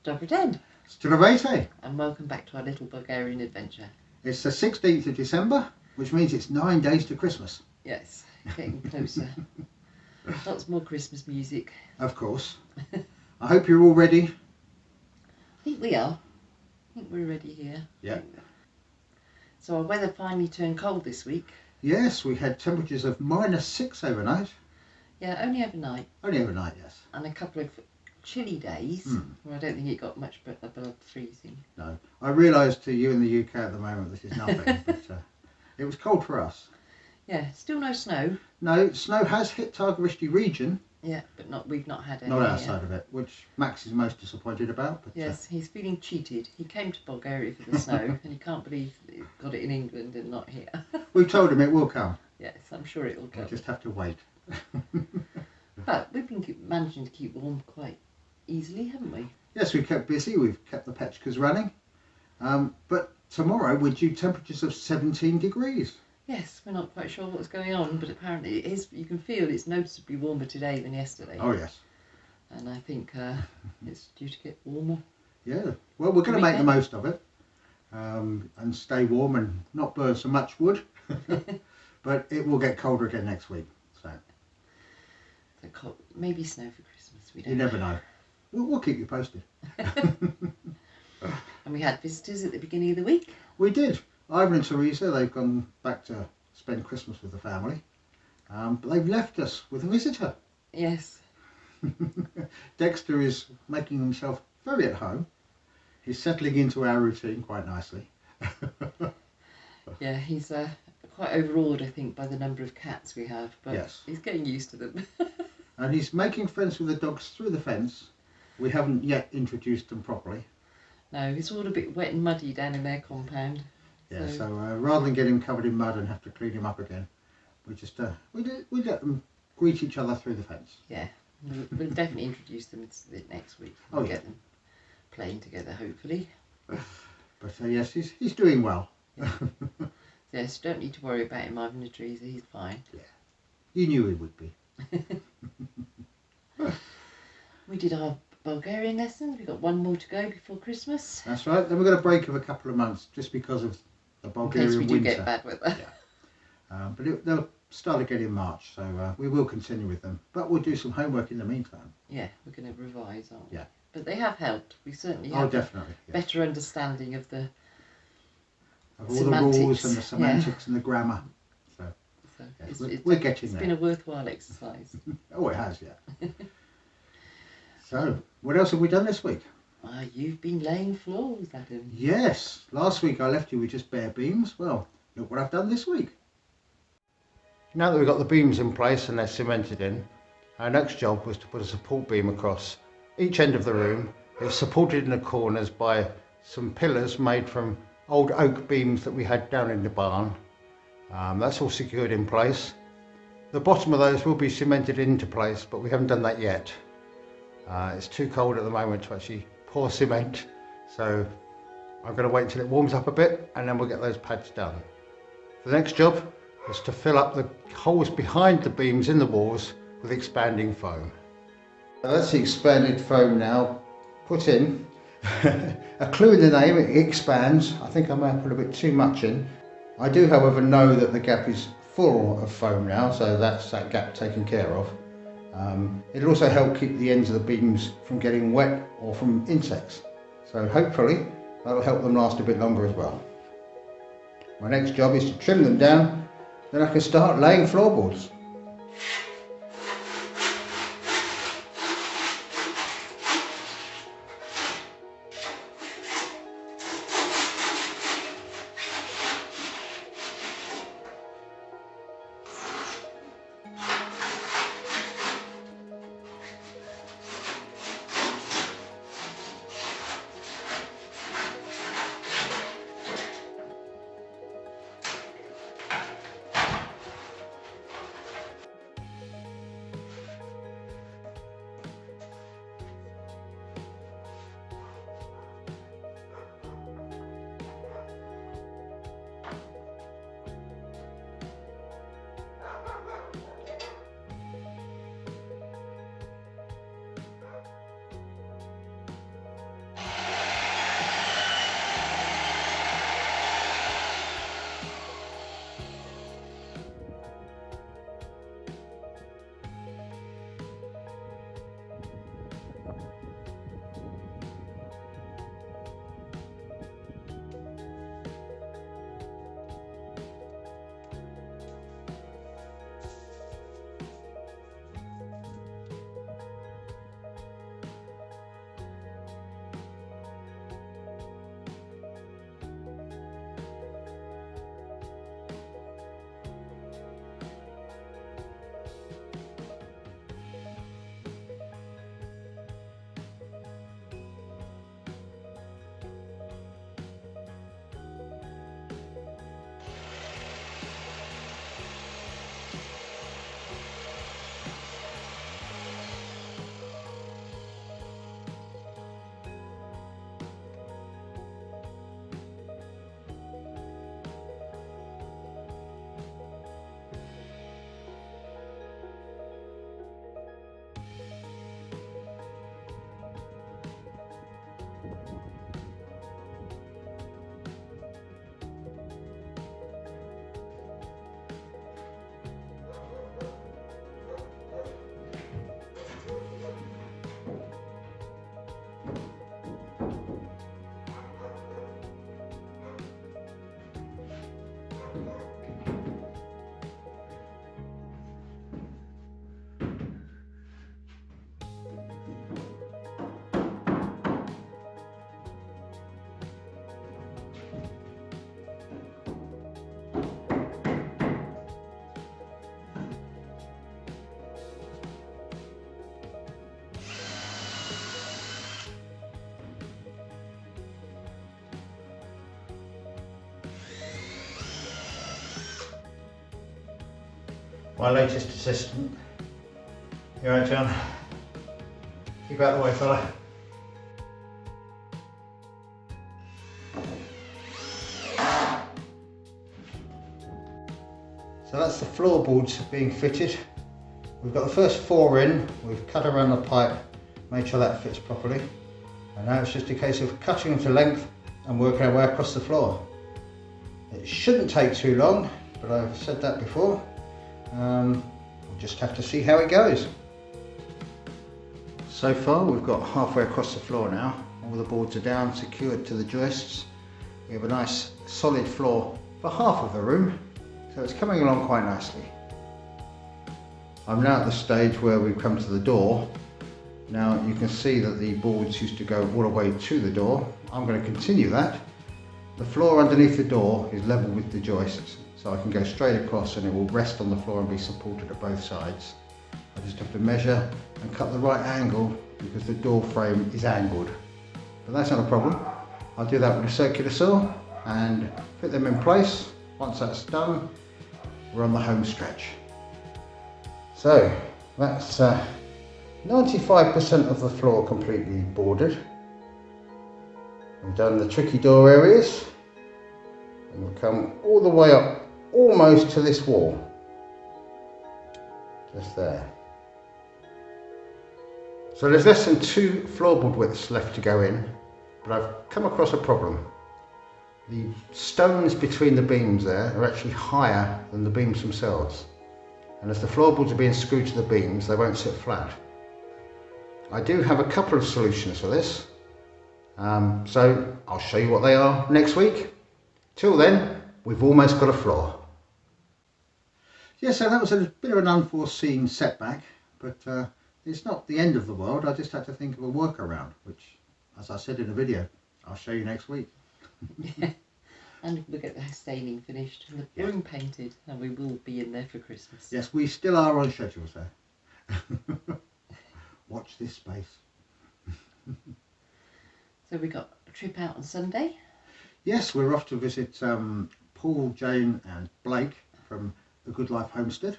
Dobra den, Zdravейте! and welcome back to our little Bulgarian adventure. It's the 16th of December, which means it's 9 days to Christmas. Yes, getting closer. Lots more Christmas music. Of course. I hope you're all ready. I think we are. I think we're ready here. Yeah. So our weather finally turned cold this week. Yes, we had temperatures of -6 overnight. Yeah, only overnight. Only overnight, yes. And a couple of chilly days. Well, I don't think it got much above freezing. No. I realise to you in the UK at the moment this is nothing, but it was cold for us. Yeah, still no snow. No, snow has hit Targovishti region. Yeah, but we've not had any. Not outside of it, which Max is most disappointed about. But, yes, he's feeling cheated. He came to Bulgaria for the snow and he can't believe he got it in England and not here. We've told him it will come. Yes, I'm sure it will come. We'll just have to wait. But we've been managing to keep warm quite easily, haven't we? Yes, we've kept busy. We've kept the Petchkas running. But tomorrow we're due temperatures of 17 degrees. Yes, we're not quite sure what's going on, but apparently it is. You can feel it's noticeably warmer today than yesterday. Oh, yes. And I think it's due to get warmer. Yeah. Well, we're going to make the most of it and stay warm and not burn so much wood. But it will get colder again next week. So maybe snow for Christmas. We don't. You never know. We'll keep you posted. And we had visitors at the beginning of the week. We did. Ivan and Teresa, they've gone back to spend Christmas with the family. But they've left us with a visitor. Yes. Dexter is making himself very at home. He's settling into our routine quite nicely. Yeah, he's quite overawed, I think, by the number of cats we have. But yes. He's getting used to them. And he's making friends with the dogs through the fence. We haven't yet introduced them properly. No, it's all a bit wet and muddy down in their compound. Yeah, so rather than get him covered in mud and have to clean him up again, we just we let them greet each other through the fence. Yeah, we'll definitely introduce them next week. We'll get them playing together, hopefully. But yes, he's doing well. Yeah. Yes, don't need to worry about him, Ivan and Teresa. He's fine. Yeah, you knew he would be. We did our Bulgarian lessons. We've got one more to go before Christmas. That's right. Then we've got a break of a couple of months just because of the Bulgarian winter. In case we do get bad weather. Yeah. But they'll start again in March, so we will continue with them. But we'll do some homework in the meantime. Yeah, we're going to revise, aren't we? Yeah. But they have helped. We certainly have definitely, yes. better understanding of the all semantics. The rules and the semantics and the grammar. So yes, we're getting there. It's been a worthwhile exercise. Oh, it has, yeah. So, what else have we done this week? You've been laying floors, Adam. Yes. Last week I left you with just bare beams. Well, look what I've done this week. Now that we've got the beams in place and they're cemented in, our next job was to put a support beam across each end of the room. It's supported in the corners by some pillars made from old oak beams that we had down in the barn. That's all secured in place. The bottom of those will be cemented into place, but we haven't done that yet. It's too cold at the moment to actually pour cement, so I'm going to wait until it warms up a bit and then we'll get those pads done. The next job is to fill up the holes behind the beams in the walls with expanding foam. Now that's the expanded foam now put in. A clue in the name, it expands. I think I may have put a bit too much in. I do, however, know that the gap is full of foam now, so that's that gap taken care of. It'll also help keep the ends of the beams from getting wet or from insects. So hopefully that'll help them last a bit longer as well. My next job is to trim them down, then I can start laying floorboards. my latest assistant. You alright, John? Keep out of the way, fella. So that's the floorboards being fitted. We've got the first 4 in, we've cut around the pipe, made sure that fits properly. And now it's just a case of cutting them to length and working our way across the floor. It shouldn't take too long, but I've said that before. We'll just have to see how it goes. So far we've got halfway across the floor now. All the boards are down, secured to the joists. We have a nice solid floor for half of the room, so it's coming along quite nicely. I'm now at the stage where we've come to the door. Now you can see that the boards used to go all the way to the door. I'm going to continue that. The floor underneath the door is level with the joists, so I can go straight across and it will rest on the floor and be supported at both sides. I just have to measure and cut the right angle because the door frame is angled. But that's not a problem. I'll do that with a circular saw and fit them in place. Once that's done, we're on the home stretch. So that's 95% of the floor completely boarded. We've done the tricky door areas and we'll come all the way up almost to this wall. Just there. So there's less than 2 floorboard widths left to go in, but I've come across a problem. The stones between the beams there are actually higher than the beams themselves. And as the floorboards are being screwed to the beams, they won't sit flat. I do have a couple of solutions for this. So I'll show you what they are next week. Till then, we've almost got a floor. Yeah, so that was a bit of an unforeseen setback, but it's not the end of the world. I just had to think of a workaround, which, as I said in the video, I'll show you next week. Yeah, and we'll get the staining finished and the room painted, and we will be in there for Christmas. Yes, we still are on schedule, so watch this space. So we got a trip out on Sunday. Yes, we're off to visit Paul, Jane and Blake from the Good Life Homestead.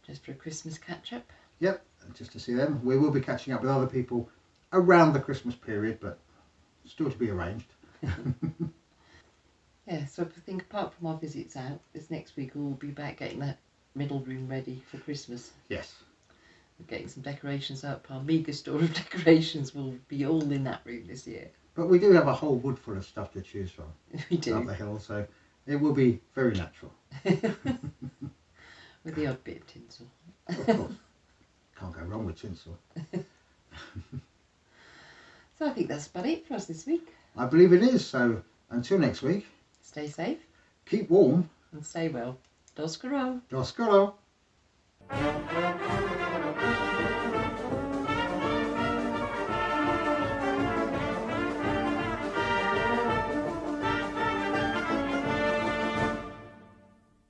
Just for a Christmas catch-up. Yep, just to see them. We will be catching up with other people around the Christmas period, but still to be arranged. Yeah, so I think apart from our visits out, this next week we'll be back getting that middle room ready for Christmas. Yes. We're getting some decorations up. Our meagre store of decorations will be all in that room this year. But we do have a whole wood full of stuff to choose from. We do. Up the hill, so it will be very natural. With the odd bit of tinsel. Of course. Can't go wrong with tinsel. So I think that's about it for us this week. I believe it is, so until next week. Stay safe. Keep warm. And stay well. Do skoro. Do skoro.